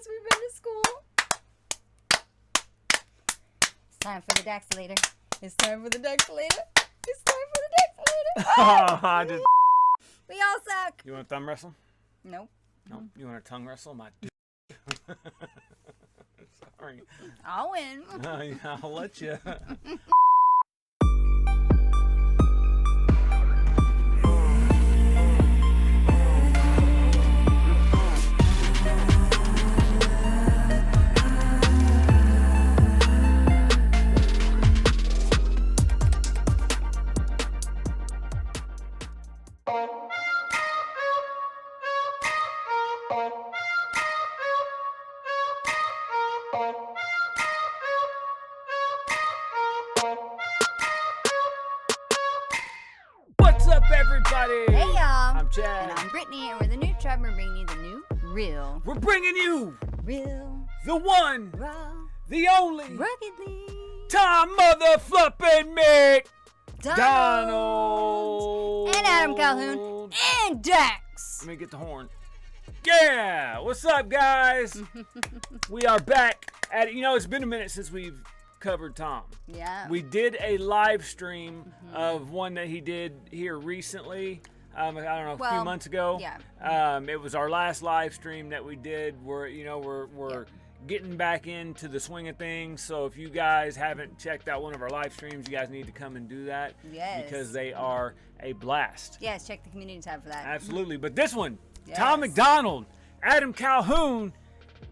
since we've been to school. It's time for the DAX later. It's time for the DAX later. It's time for the DAX later. We all suck. You want to thumb wrestle? Nope. No. You want to tongue wrestle? My dude. Sorry. I'll win. I'll let you. What's up, everybody? Hey, y'all. I'm Chad. And I'm Brittany, and we're the new tribe. We're bringing you the new, real, We're bringing you the one, raw, the only, ruggedly Tom Motherfluppin' Donald. McDonald. And Adam Calhoun. And DAX. Let me get the horn. Yeah, what's up, guys? We are back at it. You know, it's been a minute since we've covered Tom. Yeah. We did a live stream of one that he did here recently. I don't know, a few months ago. Yeah. It was our last live stream that we did. We're getting back into the swing of things. So if you guys haven't checked out one of our live streams, you guys need to come and do that. Yes. Because they are a blast. Yes, check the community tab for that. Absolutely. But this one, Yes. Tom McDonald, Adam Calhoun,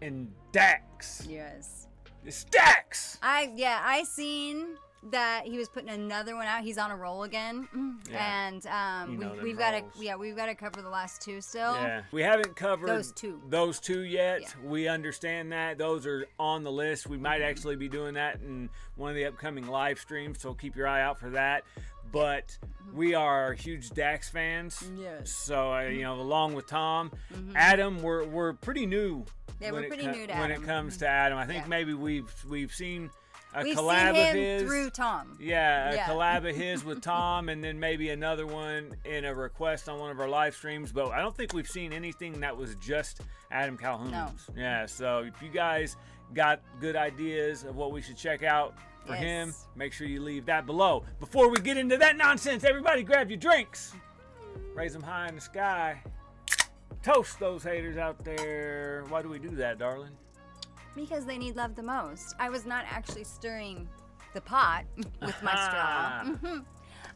and DAX. Yes. It's DAX. I seen that he was putting another one out. He's on a roll again. Yeah. And You know them we've got rolls. we've got to cover the last two still. Yeah, we haven't covered Those two. yet. Yeah. We understand that those are on the list. We might actually be doing that in one of the upcoming live streams, so keep your eye out for that. But we are huge DAX fans. Yes. So along with Tom, Adam, we're pretty new. Yeah, we're pretty new to when it Adam. comes to Adam. I think Yeah. maybe we've seen a We've collab seen of him his through Tom. Yeah, a Yeah. collab of his with Tom, and then maybe another one in a request on one of our live streams. But I don't think we've seen anything that was just Adam Calhoun's. No. Yeah, so if you guys got good ideas of what we should check out for him, Yes. make sure you leave that below. Before we get into that nonsense, everybody grab your drinks. Raise them high in the sky. Toast those haters out there. Why do we do that, darling? Because they need love the most. I was not actually stirring the pot with my straw.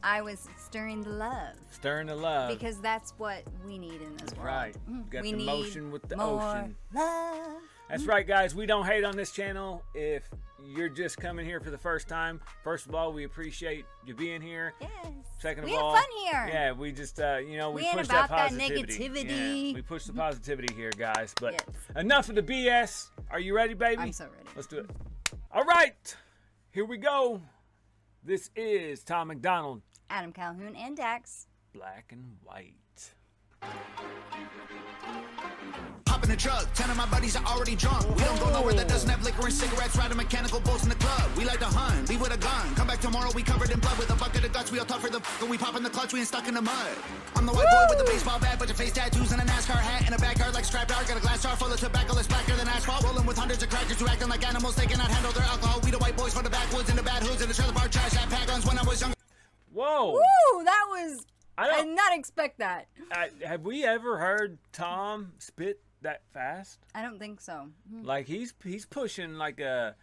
I was stirring the love. Stirring the love. Because that's what we need in this world. Right. Got We the need motion with the more ocean. love. That's right, guys. We don't hate on this channel. If you're just coming here for the first time, first of all, we appreciate you being here. Yes. Second of We all, have fun here. yeah, we just, we We ain't push about that that positivity. negativity. Yeah, we push the positivity here, guys. But Yes. enough of the BS. Are you ready, baby? I'm so ready. Let's do it. All right, here we go. This is Tom McDonald, Adam Calhoun and Dax. Black and White. Hop in the truck, 10 of my buddies are already drunk. We don't go nowhere that doesn't have liquor and cigarettes, riding mechanical bolts in the club. We like to hunt, leave with a gun. Come back tomorrow, we covered in blood with a bucket of guts. We all tough for the and we pop in the clutch, we ain't stuck in the mud. I'm the white boy with a baseball bat, bunch of face tattoos and a NASCAR hat. In a backyard like scrap yard, got a glass jar full of tobacco that's blacker than asphalt. Rolling with hundreds of crackers who acting like animals, they cannot handle their alcohol. We the white boys from the backwoods and the bad hoods and the trailer park trash that pack guns when I was young. Whoa. Woo! That was. I I don't- did not expect that. Have we ever heard Tom spit that fast? I don't think so. Like he's pushing like a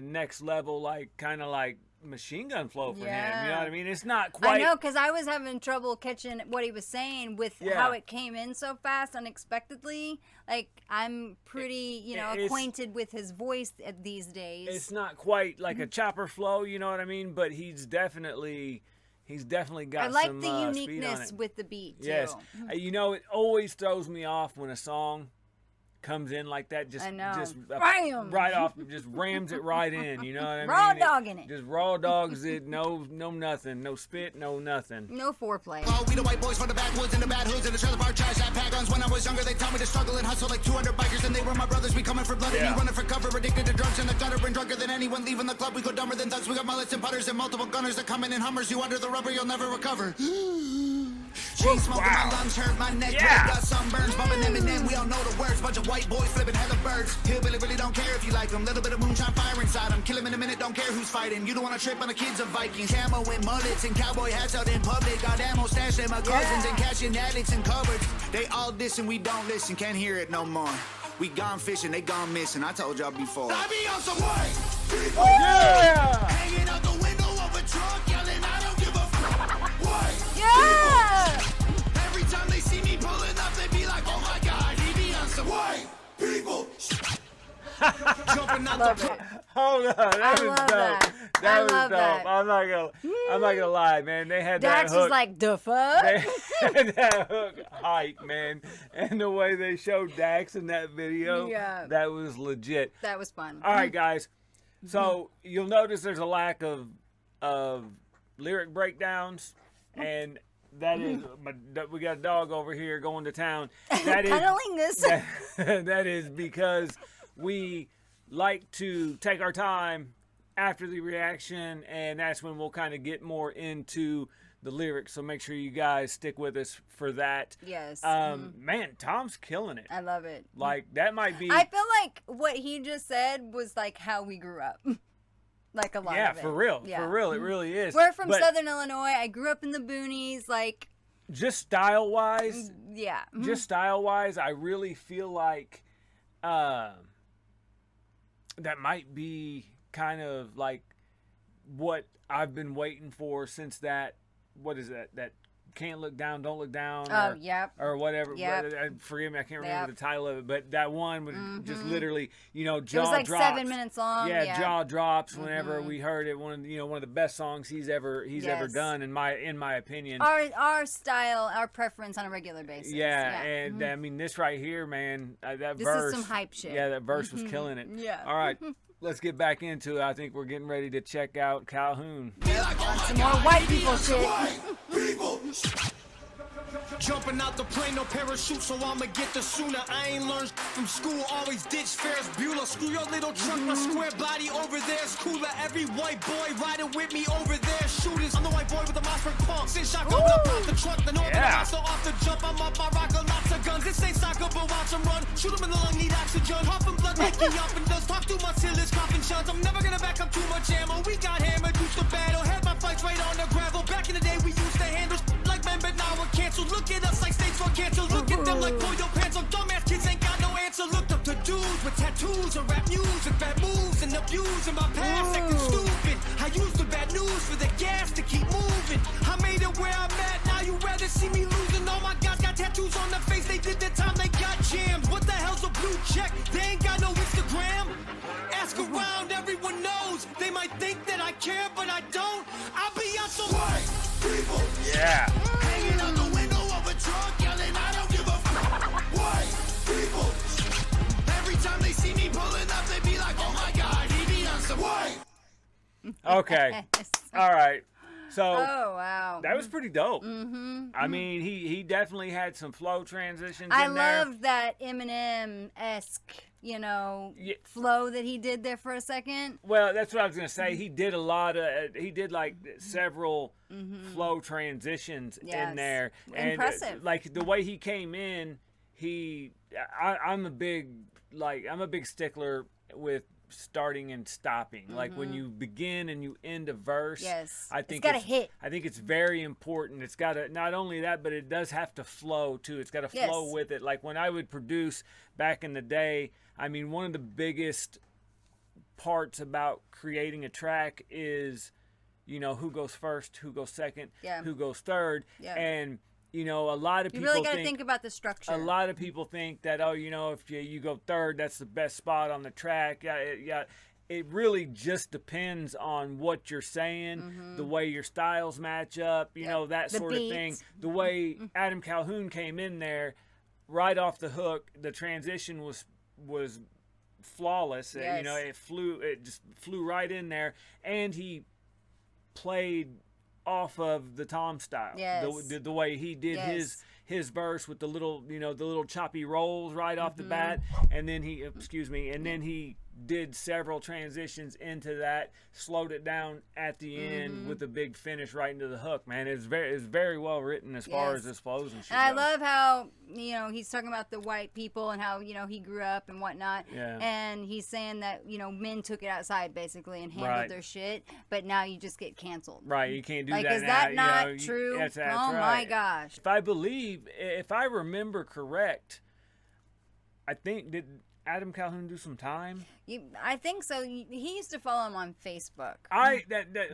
next level, like kind of like machine gun flow for him. You know Yeah. what I mean? It's not quite. I know, because I was having trouble catching what he was saying with Yeah. how it came in so fast, unexpectedly. Like, I'm pretty, it's- acquainted with his voice these days. It's not quite like a chopper flow. You know what I mean? But he's definitely got I like some the speed on uniqueness it. with the beat, too. Yes. It always throws me off when a song comes in like that. Just, I know. just Bam! right off, just rams it right in. You know what I mean? Raw dogging it. Just raw dogs it. No nothing. No spit. No nothing. No foreplay. Oh, we the white boys from the backwoods and the bad hoods and the trailer park trash that pack guns. When I was younger, they taught me to struggle and hustle like 200 bikers, and they were my brothers. We coming for blood and Yeah. you running for cover, addicted to drugs in the gutter and drunker than anyone leaving the club. We go dumber than thugs. We got mullets and putters and multiple gunners that come in Hummers. You under the rubber, you'll never recover. Chain smoking, Wow. my lungs hurt, my neck Yeah. red, got sunburns, bumping Eminem, we all know the words, bunch of white boys flipping hella birds. Hillbilly really don't care if you like them, little bit of moonshine fire inside them, kill him in a minute, don't care who's fighting. You don't wanna trip on the kids of Vikings, camo and mullets and cowboy hats out in public, got ammo stashed at my cousins and cashing addicts and cupboards. They all diss and we don't listen, can't hear it no more. We gone fishing, they gone missing, I told y'all before. I be on some white people, Yeah. hanging out the window of a truck, yelling, I don't give a white Yeah. Every time they see me pulling up, they be like, oh my God, he be on some white people. Jumping out Love the it. Hold on, that I was love dope. that. That I was love dope. that. I'm not gonna lie, man. They had Dax that hook. was like, the fuck? They had that hook hype, man, and the way they showed Dax in that video, Yeah. that was legit. That was fun. All right, guys. So you'll notice there's a lack of lyric breakdowns, and that is we got a dog over here going to town. That is Cunnilingus. that is because we like to take our time after the reaction, and that's when we'll kind of get more into the lyrics. So make sure you guys stick with us for that. Yes. Man, Tom's killing it. I love it. Like that might be. I feel like what he just said was like how we grew up. Like a lot Yeah, of it. for real. Yeah. For real, it really is. We're from But Southern Illinois. I grew up in the boonies. Like, just style wise, yeah. I really feel like that might be kind of like what I've been waiting for since that. What is that? That Can't Look Down, Don't Look Down. Oh, yep. Or whatever. Yep. Forgive me, I can't remember Yep. the title of it, but that one would just literally, jaw It was like drops. 7 minutes long. Yeah. Jaw drops whenever we heard it. One of the best songs he's ever Yes. done in my opinion. Our style, our preference on a regular basis. Yeah, and I mean this right here, man. That This verse. is some hype shit. Yeah, that verse was killing it. Yeah. All right, let's get back into it. I think we're getting ready to check out Calhoun. Some more white people shit. Jumping out the plane, no parachute, so I'ma get the sooner. I ain't learned from school, always ditch Ferris Bueller. Screw your little truck, my square body over there's cooler. Every white boy riding with me over there, shooters. I'm the white boy with the Mossberg pump. Since shotgun up off the truck, the northern so off the jump. I'm off my rocker, lots of guns. This ain't soccer, but watch them run. Shoot them in the lung, need oxygen. Huffing blood like he up and does. Talk too much till it's coughing shuns. I'm never gonna back up too much ammo. We got hammered, used to battle. Had my fights right on the gravel. Back in the day, we used to handle like men, but now we're canceled. Look at us like states for cancer. Look at them like pull your pants on. Dumbass kids ain't got no answer. Looked up to dudes with tattoos and rap news and bad moves and abuse in my past acting stupid. I used the bad news for the gas to keep moving. I made it where I'm at. Now you rather see me losing. All my guys got tattoos on their face. They did the time they got jammed. What the hell's a blue check? They ain't got no Instagram. Ask around, everyone knows. They might think that I care, but I don't. I'll be on some white people. Yeah. Hanging out the window of a truck, yelling, I don't give a white people. Every time they see me pulling up, they be like, oh my God, he be on some white. Okay. All right. So Oh, wow. that was pretty dope. I mean, he definitely had some flow transitions I in there. loved that Eminem-esque, flow that he did there for a second. Well, that's what I was gonna say. He did like several flow transitions Yes. in there. And Impressive. like the way he came in, I'm a big stickler with starting and stopping. Like when you begin and you end a verse. Yes. I think It's gotta hit. I think it's very important. It's gotta, not only that, but it does have to flow too. It's gotta flow Yes. with it. Like when I would produce back in the day, I mean, one of the biggest parts about creating a track is, who goes first, who goes second, Yeah. who goes third. Yeah. And, a lot of You people really got to think about the structure. a lot of people think that, if you go third, that's the best spot on the track. Yeah, it really just depends on what you're saying, the way your styles match up, that The sort of thing. beats. The way Adam Calhoun came in there, right off the hook, the transition was flawless. Yes. It just flew right in there, and he played off of the Tom style. Yes. The way he did Yes. his verse with the little choppy rolls right off the bat, and then he did several transitions into that, slowed it down at the end with a big finish right into the hook. Man, it's very well written as far as this flows and shit. And I love how, you know, he's talking about the white people and how, you know, he grew up and whatnot. Yeah. And he's saying that, you know, men took it outside basically and handled their shit, but now you just get canceled. Right, you can't do like, that is now. that You not know, true? That's Oh right. my gosh. If I remember correct, I think, did Adam Calhoun do some time? I think so. He used to follow him on Facebook.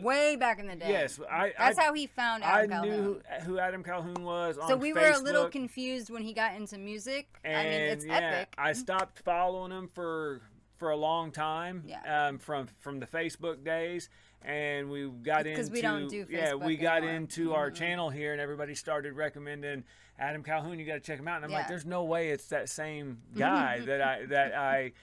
Way back in the day. Yes, that's how he found Adam Calhoun. I knew who Adam Calhoun was on Facebook. So we were a little confused when he got into music. And I mean, it's epic. I stopped following him for a long time. Yeah. From the Facebook days, and we got into because we don't do Facebook we got anymore. into our channel here, and everybody started recommending Adam Calhoun. You got to check him out. And I'm like, there's no way it's that same guy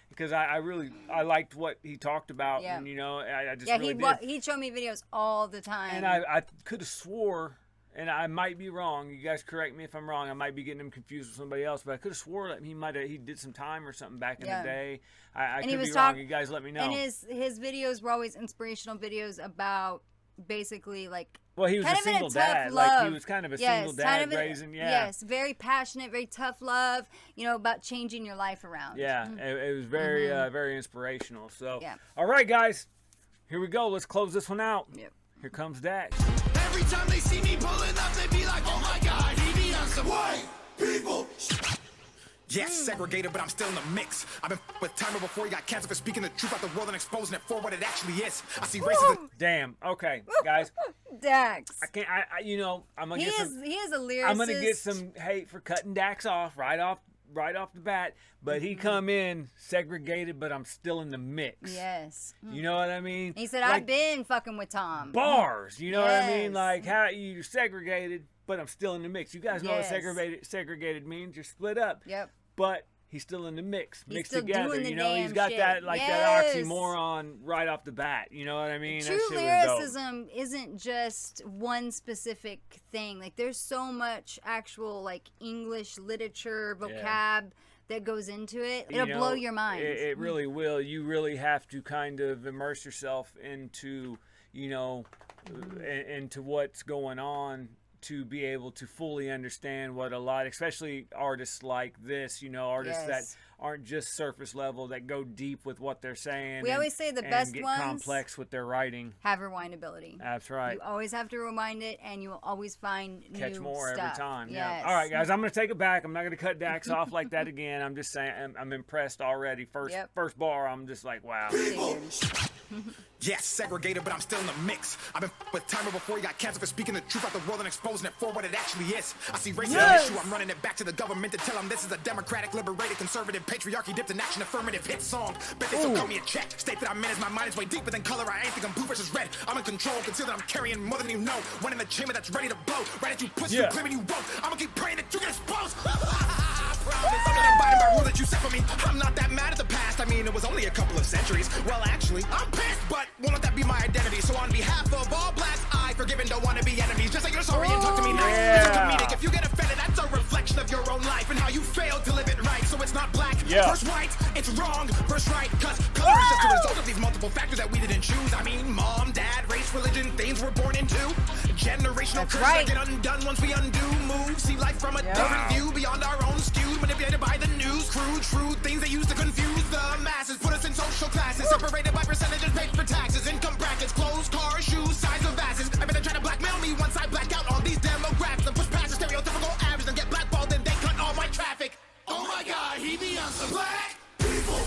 because I really liked what he talked about, and you know I just really did. He'd show me videos all the time, and I could have swore. And I might be wrong. You guys correct me if I'm wrong. I might be getting him confused with somebody else, but I could have swore that he did some time or something back in the day. I could be wrong. You guys let me know. And his videos were always inspirational videos about basically like. Well, he was a single dad. Like he was kind of a single dad raising. Yes, very passionate, very tough love. You know, about changing your life around. Yeah, it was very very inspirational. So, all right, guys, here we go. Let's close this one out. Yep. Here comes Dax. Every time they see me pulling up, they be like, oh my God, he be on some white people. Yes, segregated, but I'm still in the mix. I've been with timer before he got canceled for speaking the truth about the world and exposing it for what it actually is. I see racism. Damn. Okay, guys. Dax. I can't. You know, I'm gonna he is a lyricist. I'm gonna get some hate for cutting Dax off right off the bat, but he come in segregated, but I'm still in the mix. Yes. You know what I mean? He said, like, I've been fucking with Tom. Bars. You know what I mean? Like how you're segregated, but I'm still in the mix. You guys know what segregated means. You're split up. Yep. But he's still in the mix, mixed still together. doing the You know, he's got shit. that that oxymoron right off the bat. You know what I mean? True that shit was dope. lyricism isn't just one specific thing. Like there's so much actual like English literature, vocab that goes into it. It'll blow your mind. It really will. You really have to kind of immerse yourself into, you know, into what's going on to be able to fully understand what a lot, especially artists like this, you know, artists that aren't just surface level, that go deep with what they're saying. We always say the best get ones complex with their writing. Have rewindability. That's right. You always have to rewind it, and you will always find Catch new more stuff. every time. Yes. Yeah. All right, guys, I'm going to take it back. I'm not going to cut Dax off like that again. I'm just saying I'm impressed already. First bar, I'm just like, wow. Yes, segregated, but I'm still in the mix. I've been with timer before he got canceled for speaking the truth about the world and exposing it for what it actually is. I see racism an issue. I'm running it back to the government to tell them this is a democratic, liberated, conservative, patriarchy dipped in action, affirmative hit song. Bet they still cut me a check. State that I'm in as my mind is way deeper than color. I ain't think I'm blue versus red. I'm in control. Conceal that I'm carrying more than you know. One in the chamber that's ready to blow. Right at you, pussy, you claiming you won't. I'm gonna keep praying that you get exposed. I'm not abiding by rule that you set for me. I'm not that mad at the past. I mean, it was only a couple of centuries. Well, actually, I'm pissed, but won't let that be my identity. So on behalf of all blacks, I forgive and don't want to be enemies. Just like you're sorry and talk to me nice. It's comedic. If you get offended, that's a reflection of your own life and how you failed to live it right. So it's not black versus white, it's wrong versus right. Cause color is just a result of these multiple factors that we didn't choose. I mean, mom, dad, race, religion, things we're born into. Generational curses that get undone once we undo moves. See life from a different view beyond our own skewed, manipulated by the news. Crude, shrewd things they use to confuse the masses. Put us in social classes, separated by percentages, paid for taxes, income brackets, clothes, cars, shoes, size of asses. I bet they try to blackmail me once I black out all these demographics and push past the stereotypical average and get blackballed and they cut all my traffic. Oh my God, he be on some black people.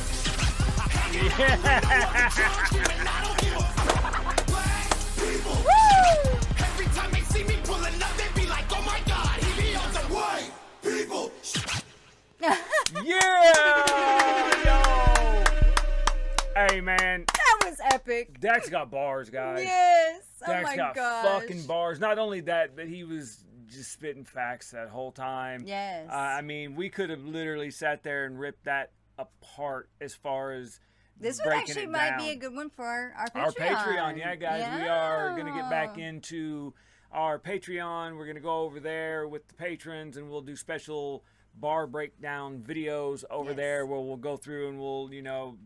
Hanging out with no other drugs, screaming, I don't give a fuck. Black people. Woo! Every time they see me pulling up, they be like, oh my God, he be on some white people. Yo! Hey, man. That was epic. Dax got bars, guys. Yes. Dax oh my got gosh. fucking bars. Not only that, but he was just spitting facts that whole time. Yes. I mean, we could have literally sat there and ripped that apart as far as this one actually might be a good one for our Patreon. Our Patreon, yeah, guys. Yeah. We are going to get back into our Patreon. We're going to go over there with the patrons, and we'll do special bar breakdown videos over there where we'll go through and we'll, you know,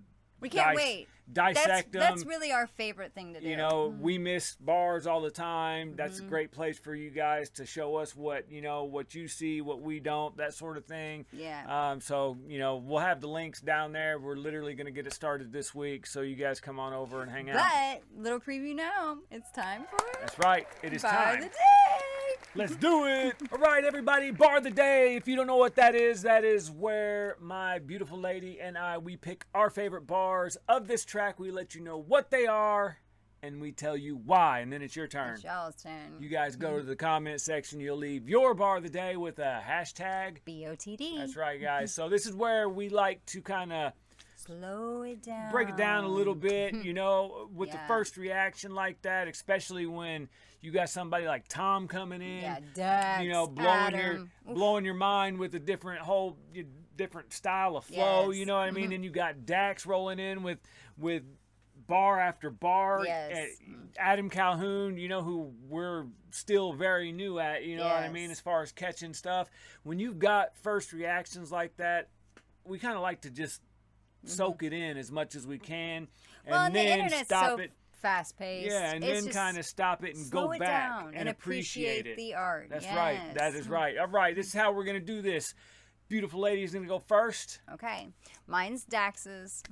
We can't wait. Dissect them. That's really our favorite thing to do. You know, we miss bars all the time. That's a great place for you guys to show us what you see, what we don't, that sort of thing. Yeah. So, we'll have the links down there. We're literally going to get it started this week, so you guys come on over and hang out. But, little preview now, it's time for... That's right. It is Bar time. of the Day. Let's do it. All right, everybody. Bar of the Day. If you don't know what that is where my beautiful lady and we pick our favorite bars of this track. We let you know what they are, and we tell you why. And then it's your turn. It's y'all's turn. You guys go to the comment section. You'll leave your bar of the day with a hashtag BOTD. That's right, guys. So this is where we like to kind of slow it down. Break it down a little bit, with the first reaction like that, especially when you got somebody like Tom coming in. Yeah, DAX, blowing your mind with a different style of flow, Yes. you know what I mean? And you got DAX rolling in with bar after bar. Yes. Adam Calhoun, who we're still very new at, you know what I mean, as far as catching stuff. When you've got first reactions like that, we kind of like to just soak it in as much as we can, and then the internet's stop so it. Fast-paced. Yeah, and then kind of stop it and slow go it back down and appreciate it. the art. That's right. That is right. All right, this is how we're going to do this. Beautiful lady is going to go first. Okay. Mine's Dax's.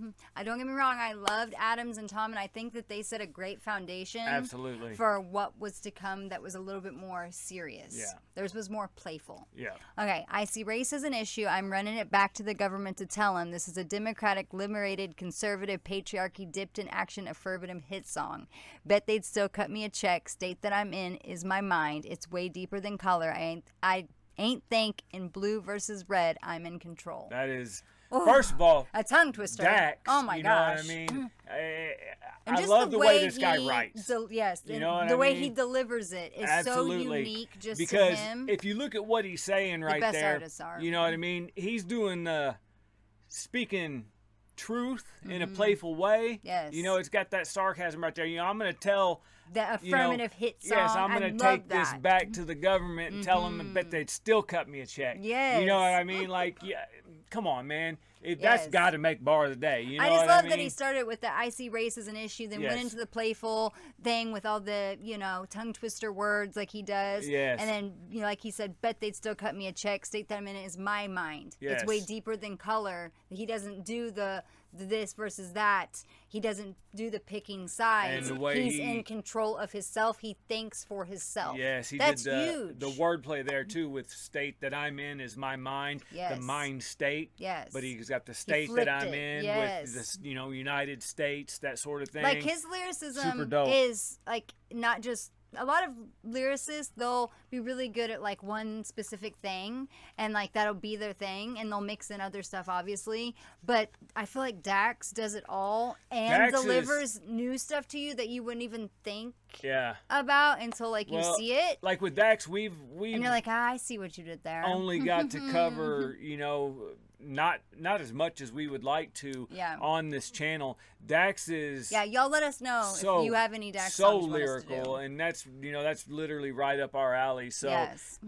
Don't get me wrong. I loved Adams and Tom, and I think that they set a great foundation. Absolutely. For what was to come that was a little bit more serious. Yeah. Theirs was more playful. Yeah. Okay. I see race as an issue. I'm running it back to the government to tell them this is a democratic, liberated, conservative, patriarchy, dipped in action, affirmative hit song. Bet they'd still cut me a check. State that I'm in is my mind. It's way deeper than color. I ain't think in blue versus red, I'm in control. That is, first of all, a tongue twister. DAX, oh my you gosh. know what I mean? And I just love the way this he guy writes. Yes, You know what the I way mean? he delivers it is Absolutely. so unique just because to him. if you look at what he's saying right best there, artists are. you know what I mean? He's doing speaking truth in a playful way. Yes. It's got that sarcasm right there. I'm going to tell the affirmative hit song. Yes, I'm going to take this back to the government and tell them I bet they'd still cut me a check. Yes. You know what I mean? Like, yeah, come on, man. That's got to make bar of the day. You know I just what love I mean? that he started with the I see race as an issue, then went into the playful thing with all the, tongue twister words like he does. Yes. And then, like he said, bet they'd still cut me a check. State that a minute is my mind. Yes. It's way deeper than color. He doesn't do the this versus that. He doesn't do the picking sides. And the way he's in control of himself. He thinks for himself. Yes, he That's did huge. the wordplay there too with state that I'm in is my mind, Yes. the mind state. Yes. But he's got the state that flipped I'm it. in Yes. with this, United States, that sort of thing. Like his lyricism Super dope. is like not just a lot of lyricists, they'll be really good at like one specific thing and like that'll be their thing and they'll mix in other stuff obviously, but I feel like Dax does it all and Dax delivers new stuff to you that you wouldn't even think Yeah. about until like you see it, Like with Dax, we've and you're like, I see what you did there. only got to cover, not as much as we would like to on this channel. Dax is y'all let us know if you have any Dax songs you want us to do. lyrical, and that's literally right up our alley. So Yes.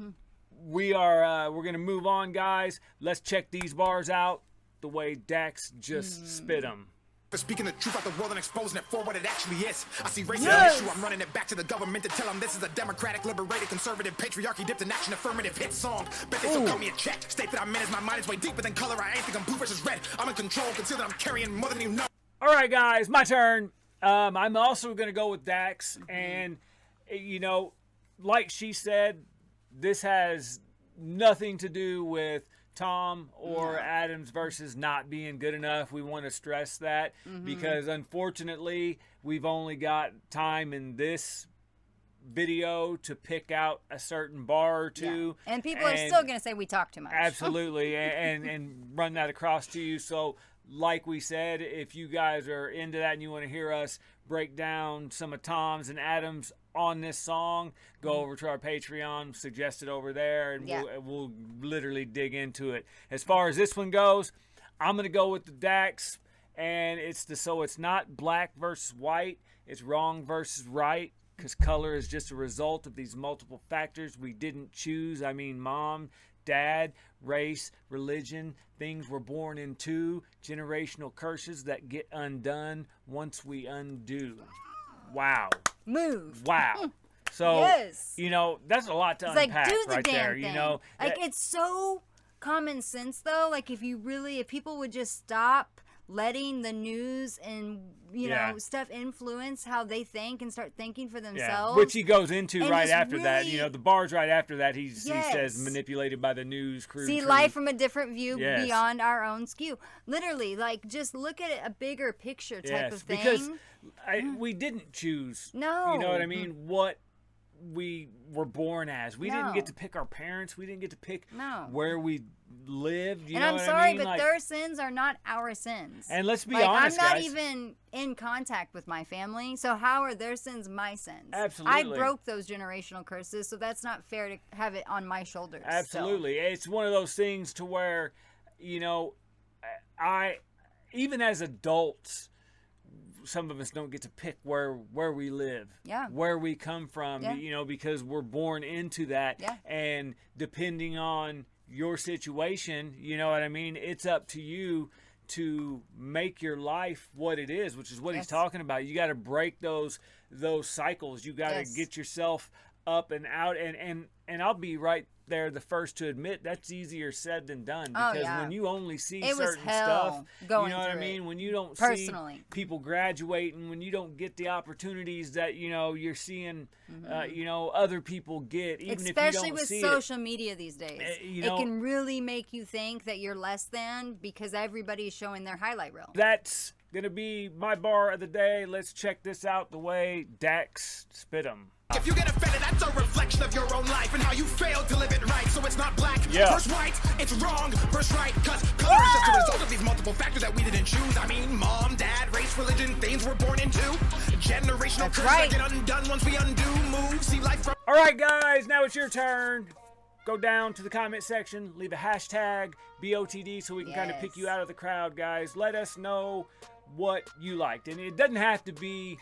we're gonna move on, guys. Let's check these bars out the way Dax just spit them. For speaking the truth about the world and exposing it for what it actually is. I see race Yes. as an issue. I'm running it back to the government to tell them this is a democratic, liberated, conservative, patriarchy, dipped in action, affirmative hit song. Bet they still cut me a check. State that I'm in as my mind is way deeper than color. I ain't think I'm blue versus red. I'm in control. Consider that I'm carrying more than you know. All right, guys, my turn. I'm also going to go with Dax. And, like she said, this has nothing to do with Tom or Adams versus not being good enough. We want to stress that because, unfortunately, we've only got time in this video to pick out a certain bar or two. And people are still going to say we talk too much. Absolutely, and run that across to you. So, like we said, if you guys are into that and you want to hear us break down some of Tom's and Adams on this song, go over to our Patreon, suggest it over there, and we'll literally dig into it. As far as this one goes, I'm going to go with the Dax, and it's not black versus white, it's wrong versus right, because color is just a result of these multiple factors we didn't choose. I mean, Mom dad, race, religion, things we're born into, generational curses that get undone once we undo. Wow. Move. Wow. So, Yes. you know, that's a lot to It's like, unpack do the right damn there, thing. you know. Like, it's so common sense, though. Like, if people would just stop letting the news and, you know, stuff influence how they think and start thinking for themselves. Which he goes into And right just after that. really- You know, the bars right after that, he Yes. says manipulated by the news crew. See life from a different view Yes. beyond our own skew. Literally, like, just look at it, a bigger picture type of thing. Because we didn't choose. No. You know what I mean? What we were born as. We didn't No. get to pick our parents. We didn't get to pick No. where we lived. You And know I'm what sorry, I mean? but Like, their sins are not our sins. And let's be like, honest, I'm not guys. even in contact with my family, so how are their sins my sins? Absolutely. I broke those generational curses, so that's not fair to have it on my shoulders. Absolutely. It's one of those things to where, you know, even as adults, some of us don't get to pick where we live, where we come from, you know, because we're born into that. And depending on your situation, you know what I mean, it's up to you to make your life what it is, which is what he's talking about. You got to break those cycles. You got to get yourself up and out, and I'll be right there the first to admit that's easier said than done, because when you only see certain stuff, you know what I mean, when you don't see people graduating, when you don't get the opportunities that, you know, you're seeing you know, other people get, even especially if you don't with see social media these days, you know, it can really make you think that you're less than because everybody's showing their highlight reel. That's gonna be my bar of the day. Let's check this out, the way DAX spit 'em. If you get offended, that's a reflection of your own life and how you failed to live it right. So it's not black versus white, it's wrong versus right. Cause color is just a result of these multiple factors that we didn't choose. I mean, mom, dad, race, religion, things we're born into. Generational curses that get undone once we undo moves. See life from... All right, guys, now it's your turn. Go down to the comment section, leave a hashtag BOTD so we can kind of pick you out of the crowd, guys. Let us know what you liked. And it doesn't have to be,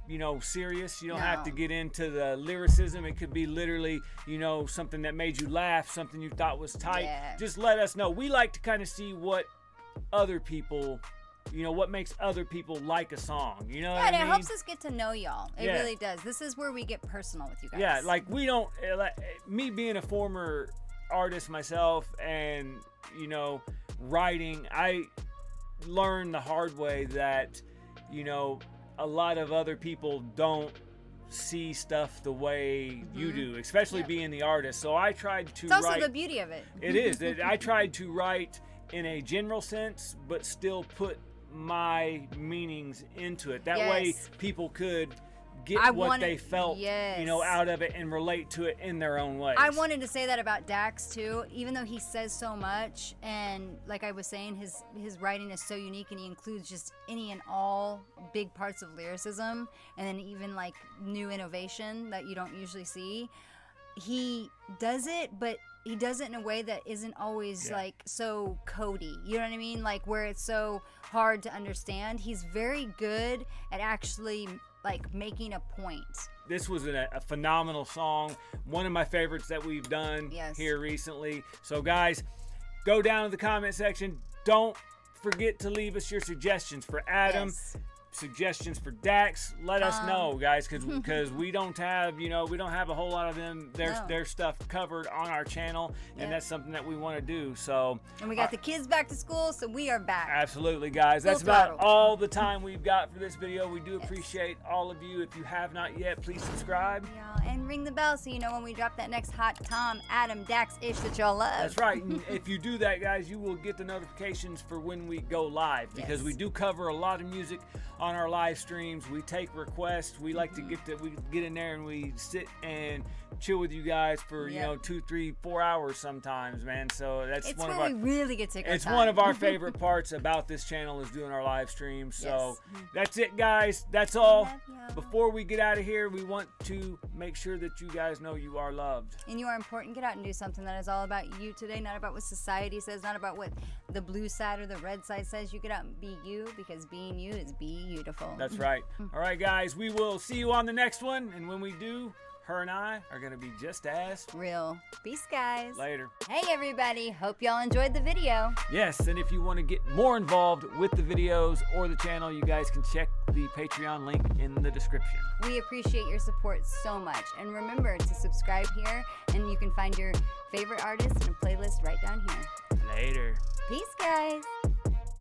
you know, serious. You don't have to get into the lyricism. It could be literally, you know, something that made you laugh, something you thought was tight. Just let us know. We like to kind of see what other people, you know, what makes other people like a song. You know what I mean? And it helps us get to know y'all. It really does. This is where we get personal with you guys. Yeah, like we don't, me being a former artist myself and, you know, writing, I learned the hard way that, you know, a lot of other people don't see stuff the way you do, especially being the artist. So I tried to write. It's also the beauty of it. It is. I tried to write in a general sense, but still put my meanings into it. That way people could get what they felt, you know, out of it and relate to it in their own way. I wanted to say that about Dax too, even though he says so much, and like I was saying, his writing is so unique, and he includes just any and all big parts of lyricism, and then even like new innovation that you don't usually see. He does it, but he does it in a way that isn't always like so codey. You know what I mean? Like where it's so hard to understand. He's very good at actually like making a point. This was a phenomenal song. One of my favorites that we've done here recently. So guys, go down to the comment section. Don't forget to leave us your suggestions for Adam. Suggestions for Dax. Let us know, guys, because we don't have, you know, we don't have a whole lot of them their stuff covered on our channel, and that's something that we want to do. So, and we got the kids back to school, so we are back. Absolutely, guys. That's about all the time we've got for this video. We do appreciate all of you. If you have not yet, please subscribe. And ring the bell so you know when we drop that next hot Tom, Adam, Dax-ish that y'all love. That's right. And if you do that, guys, you will get the notifications for when we go live, because we do cover a lot of music on our live streams. We take requests. We like to get in there and we sit and chill with you guys for you know 2, 3, 4 hours sometimes, man. So that's it's one of where our we really get to take our it's time. one of our favorite parts about this channel is doing our live streams. So that's it, guys. That's all. Before we get out of here, we want to make sure that you guys know you are loved and you are important. Get out and do something that is all about you today, not about what society says, not about what the blue side or the red side says. You get out and be you, because being you is beautiful. That's right. All right, guys, we will see you on the next one, and when we do, her and I are going to be just as real. Peace, guys. later. Hey, everybody. Hope y'all enjoyed the video. Yes, and if you want to get more involved with the videos or the channel, you guys can check the Patreon link in the description. We appreciate your support so much. And remember to subscribe here, and you can find your favorite artists and a playlist right down here. Later. Peace, guys.